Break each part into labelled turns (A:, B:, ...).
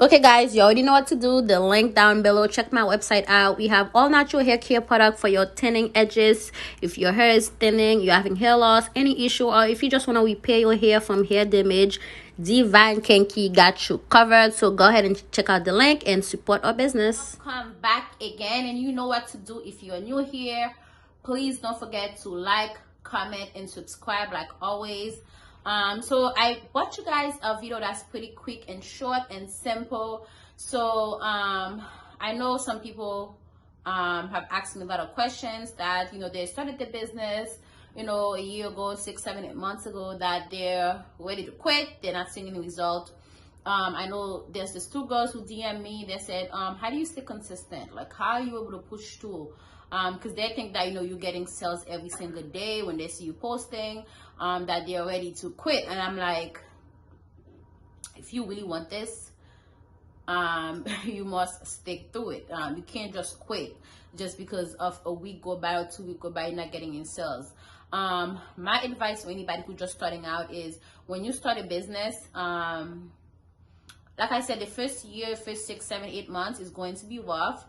A: Okay, guys, you already know what to do. The link down below. Check my website out. We have all natural hair care product for your thinning edges. If your hair is thinning, you're having hair loss, any issue, or if you just want to repair your hair from hair damage, Divine Kinky got you covered. So go ahead and check out the link and support our business. Come back again, and you know what to do. If you're new here, please don't forget to like, comment, and subscribe like always. So I brought you guys a video that's pretty quick and short and simple. So I know some people have asked me a lot of questions that, they started the business, a year ago, 6, 7, 8 months ago, that they're ready to quit. They're not seeing any result. I know there's these 2 girls who DM me. They said, how do you stay consistent? Like, how are you able to push through? Because they think that, you're getting sales every single day when they see you posting, that they're ready to quit. And I'm like, if you really want this, you must stick through it. You can't just quit just because of a week go by or 2 weeks go by, you're not getting in sales. My advice for anybody who's just starting out is, when you start a business, like I said, the first year, first 6, 7, 8 months is going to be rough.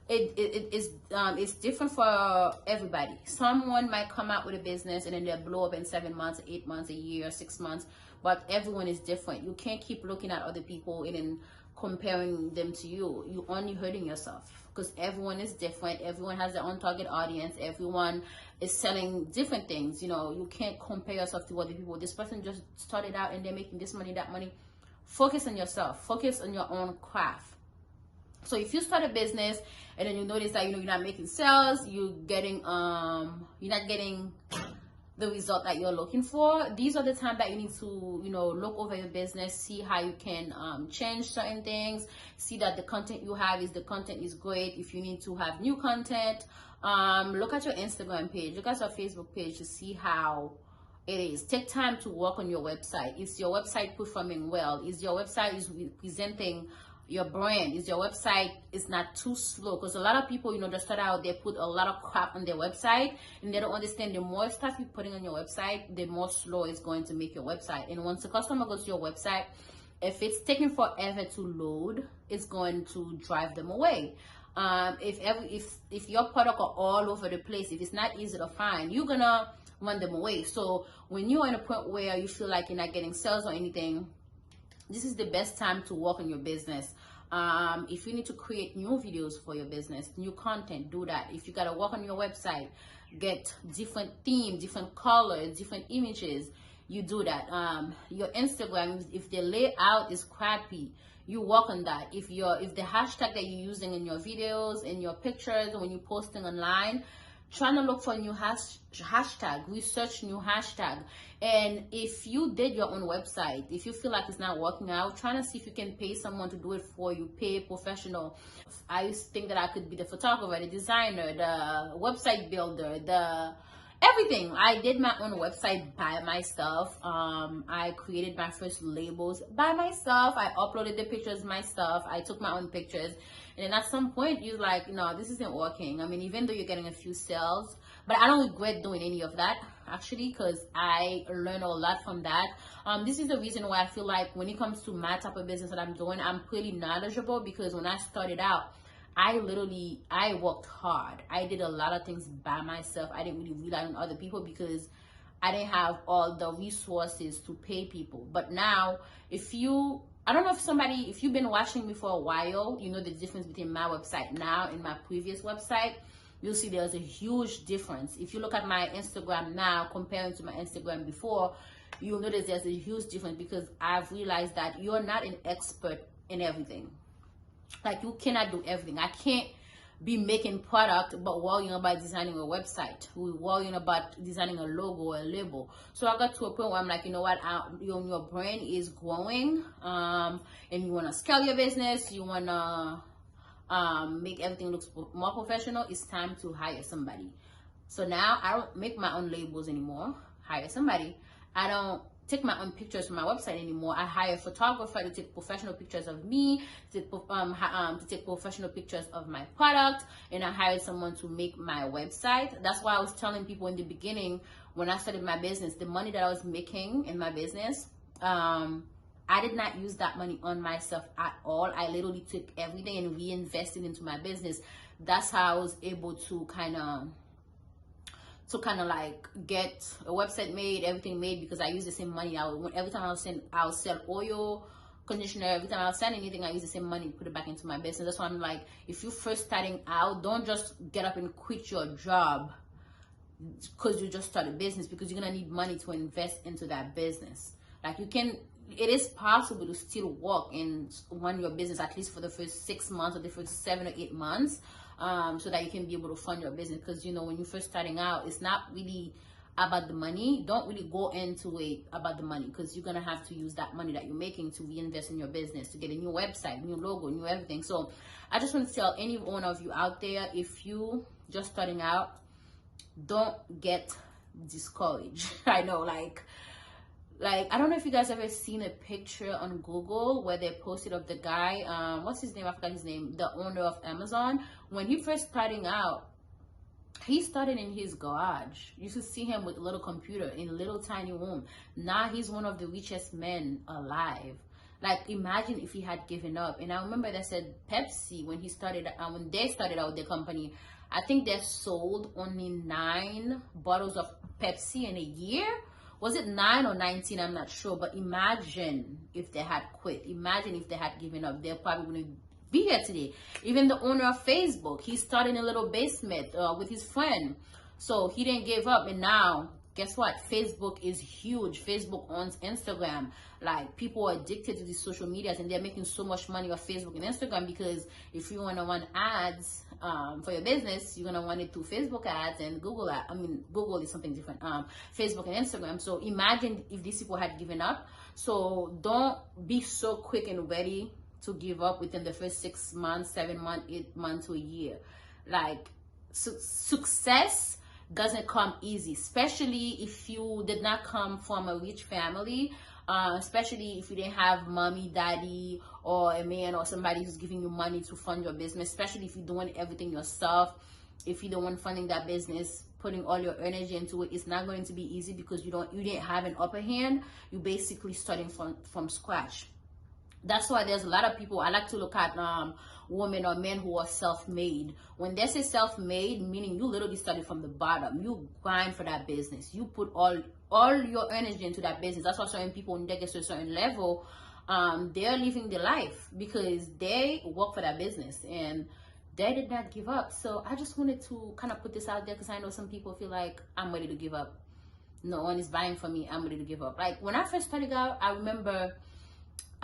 A: It's different for everybody. Someone might come out with a business and then they'll blow up in 7 months, 8 months, a year, 6 months, but everyone is different. You can't keep looking at other people and then comparing them to you. You're only hurting yourself, because everyone is different. Everyone has their own target audience. Everyone is selling different things. You can't compare yourself to other people. This person just started out and they're making this money, that money. Focus on yourself. Focus on your own craft. So if you start a business and then you notice that you're not making sales, you're not getting the result that you're looking for, these are the time that you need to look over your business, see how you can change certain things, see that the content you have is great. If you need to have new content, look at your Instagram page, look at your Facebook page to see how it is. Take time to work on your website. Is your website performing well? Is your website presenting your brand? Is your website is not too slow? Because a lot of people, they start out, they put a lot of crap on their website and they don't understand the more stuff you're putting on your website, the more slow it's going to make your website. And once the customer goes to your website, if it's taking forever to load, it's going to drive them away. If your product are all over the place, if it's not easy to find, you're gonna run them away. So when you're in a point where you feel like you're not getting sales or anything, this is the best time to work on your business. If you need to create new videos for your business, new content, do that. If you gotta work on your website, get different themes, different colors, different images, you do that. Your Instagram, if the layout is crappy, you work on that. If the hashtag that you're using in your videos, in your pictures, when you're posting online, trying to look for a new hashtag, research new hashtag. And if you did your own website, if you feel like it's not working out, trying to see if you can pay someone to do it for you, pay a professional. I used to think that I could be the photographer, the designer, the website builder, everything. I did my own website by myself. I created my first labels by myself. I uploaded the pictures myself. I took my own pictures. And then at some point, you're like, no, this isn't working. I mean, even though you're getting a few sales, but I don't regret doing any of that, actually, because I learned a lot from that. This is the reason why I feel like when it comes to my type of business that I'm doing, I'm pretty knowledgeable, because when I started out, I worked hard. I did a lot of things by myself. I didn't really rely on other people because I didn't have all the resources to pay people. But now, I don't know if you've been watching me for a while, you know the difference between my website now and my previous website. You'll see there's a huge difference. If you look at my Instagram now comparing to my Instagram before, you'll notice there's a huge difference, because I've realized that you're not an expert in everything. Like, you cannot do everything. I can't be making product but worrying about designing a website, worrying about designing a logo or a label. So I got to a point where I'm like, you know what, your brand is growing, and you want to scale your business, you want to make everything look more professional. It's time to hire somebody. So now I don't make my own labels anymore. Hire somebody. I don't take my own pictures from my website anymore. I hire a photographer to take professional pictures of me, to take professional pictures of my product, and I hired someone to make my website. That's why I was telling people in the beginning, when I started my business, the money that I was making in my business, I did not use that money on myself at all. I literally took everything and reinvested into my business. That's how I was able to kind of like get a website made, everything made, because I use the same money. Every time I'll sell oil, conditioner, every time I'll sell anything, I use the same money to put it back into my business. That's why I'm like, if you're first starting out, don't just get up and quit your job because you just started business, because you're gonna need money to invest into that business. Like, it is possible to still work and run your business at least for the first 6 months or the first 7 or 8 months, so that you can be able to fund your business. Because, you know, when you're first starting out, it's not really about the money. Don't really go into it about the money, because you're gonna have to use that money that you're making to reinvest in your business, to get a new website, new logo, new everything. So I just want to tell any one of you out there, if you just starting out, don't get discouraged. I know, like I don't know if you guys ever seen a picture on Google where they posted of the guy, what's his name, I forgot his name, the owner of Amazon. When he first starting out, he started in his garage. You should see him with a little computer in a little tiny room. Now he's one of the richest men alive. Like, imagine if he had given up. And I remember they said Pepsi, when they started out the company, I think they sold only 9 bottles of Pepsi in a year. Was it 9 or 19? I'm not sure. But imagine if they had quit. Imagine if they had given up. They're probably going to be here today. Even the owner of Facebook, he started in a little basement with his friend. So he didn't give up. And now, guess what? Facebook is huge. Facebook owns Instagram. Like, people are addicted to these social medias, and they're making so much money off Facebook and Instagram, because if you want to run ads for your business, you're going to run it through Facebook ads and Google ads. I mean, Google is something different. Facebook and Instagram. So imagine if these people had given up. So don't be so quick and ready to give up within the first 6 months, 7 months, 8 months to a year. Like, success doesn't come easy, especially if you did not come from a rich family, especially if you didn't have mommy, daddy, or a man or somebody who's giving you money to fund your business, especially if you're doing everything yourself. If you're the one funding that business, putting all your energy into it, it's not going to be easy, because you didn't have an upper hand. You're basically starting from scratch. That's why there's a lot of people, I like to look at women or men who are self-made. When they say self-made, meaning you literally started from the bottom. You grind for that business. You put all your energy into that business. That's why certain people, when they get to a certain level, they're living their life because they work for that business and they did not give up. So I just wanted to kind of put this out there, because I know some people feel like, I'm ready to give up. No one is buying from me. I'm ready to give up. Like, when I first started out, I remember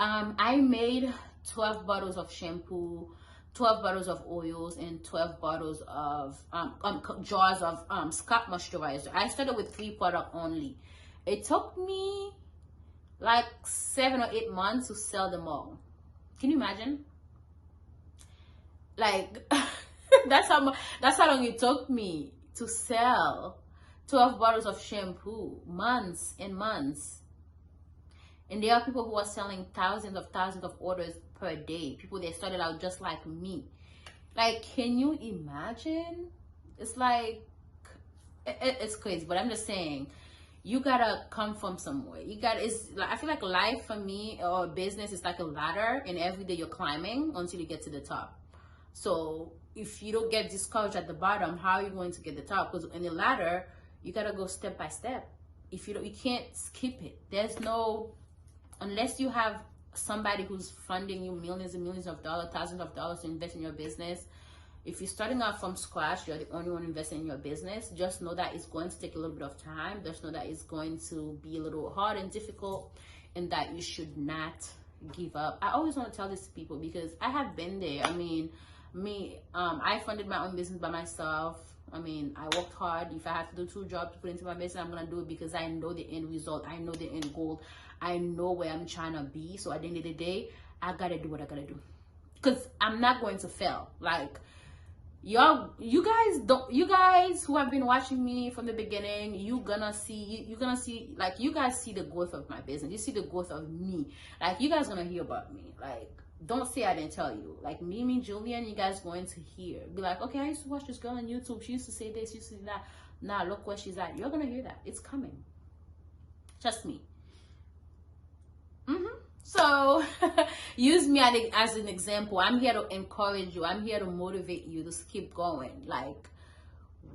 A: I made 12 bottles of shampoo, 12 bottles of oils, and 12 bottles of jars of scalp moisturizer. I started with 3 products only. It took me like 7 or 8 months to sell them all. Can you imagine? Like, that's how long it took me to sell 12 bottles of shampoo. Months and months. And there are people who are selling thousands of orders per day. People that started out just like me. Like, can you imagine? It's like, it's crazy. But I'm just saying, you gotta come from somewhere. I feel like life for me, or business, is like a ladder, and every day you're climbing until you get to the top. So if you don't get discouraged at the bottom, how are you going to get the top? Because in the ladder, you gotta go step by step. If you can't skip it. There's no, unless you have somebody who's funding you millions and millions of dollars, thousands of dollars to invest in your business. If you're starting out from scratch, you're the only one investing in your business, just know that it's going to take a little bit of time. Just know that it's going to be a little hard and difficult, and that you should not give up. I always want to tell this to people, because I have been there. I mean, I funded my own business by myself. I mean, I worked hard. If I have to do 2 jobs to put into my business, I'm going to do it, because I know the end result. I know the end goal. I know where I'm trying to be. So at the end of the day, I got to do what I got to do, because I'm not going to fail. Like, you guys who have been watching me from the beginning, you're gonna see, like, you guys see the growth of my business. You see the growth of me. Like, you guys gonna hear about me. Like, don't say I didn't tell you. Like, me, Julian, you guys going to hear. Be like, okay, I used to watch this girl on YouTube. She used to say this, she used to say that. Nah, look where she's at. You're gonna hear that. It's coming. Trust me. So use me as an example. I'm here to encourage you. I'm here to motivate you to keep going. Like,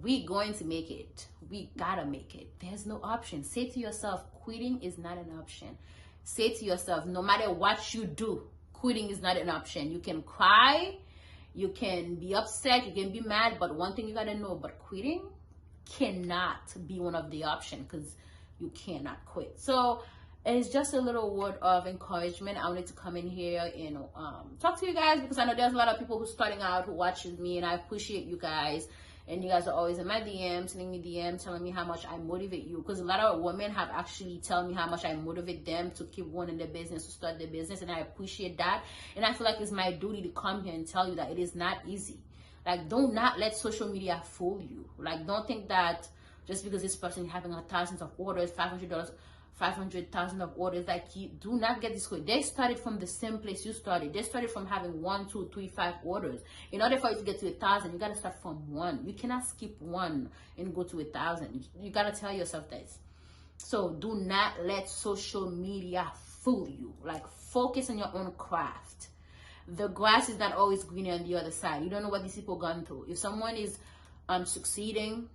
A: we going to make it. We gotta make it. There's no option. Say to yourself, quitting is not an option. Say to yourself, no matter what you do, quitting is not an option. You can cry, you can be upset, you can be mad, but one thing you gotta know, but quitting cannot be one of the options, because you cannot quit. So it's just a little word of encouragement. I wanted to come in here and talk to you guys, because I know there's a lot of people who's starting out, who watches me, and I appreciate you guys. And you guys are always in my DM, sending me DMs, telling me how much I motivate you. Because a lot of women have actually told me how much I motivate them to keep going in their business, to start their business. And I appreciate that. And I feel like it's my duty to come here and tell you that it is not easy. Like, do not let social media fool you. Like, don't think that just because this person is having thousands of orders, $500,000 of orders, like, you do not get this quick. They started from the same place you started. They started from having 1, 2, 3, 5 orders. In order for you to get to 1,000, you got to start from 1. You cannot skip 1 and go to 1,000. You got to tell yourself this. So do not let social media fool you. Like, focus on your own craft. The grass is not always greener on the other side. You don't know what these people gone through. If someone is succeeding,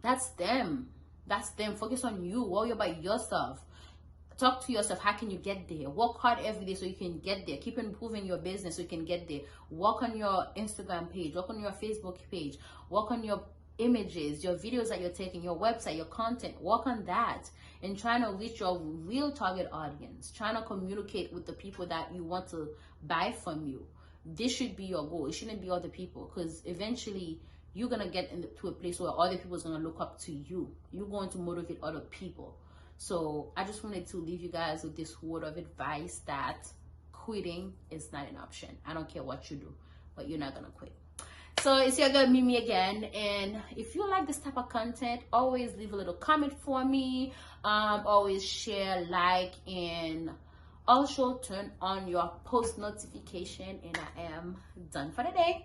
A: that's them. That's them. Focus on you. Worry about yourself. Talk to yourself. How can you get there? Work hard every day so you can get there. Keep improving your business so you can get there. Work on your Instagram page. Work on your Facebook page. Work on your images, your videos that you're taking, your website, your content. Work on that and trying to reach your real target audience. Trying to communicate with the people that you want to buy from you. This should be your goal. It shouldn't be other people, because eventually you're going to get to a place where other people are going to look up to you. You're going to motivate other people. So I just wanted to leave you guys with this word of advice that quitting is not an option. I don't care what you do, but you're not going to quit. So it's your girl Mimi again. And if you like this type of content, always leave a little comment for me. Always share, like, and also turn on your post notification. And I am done for the day.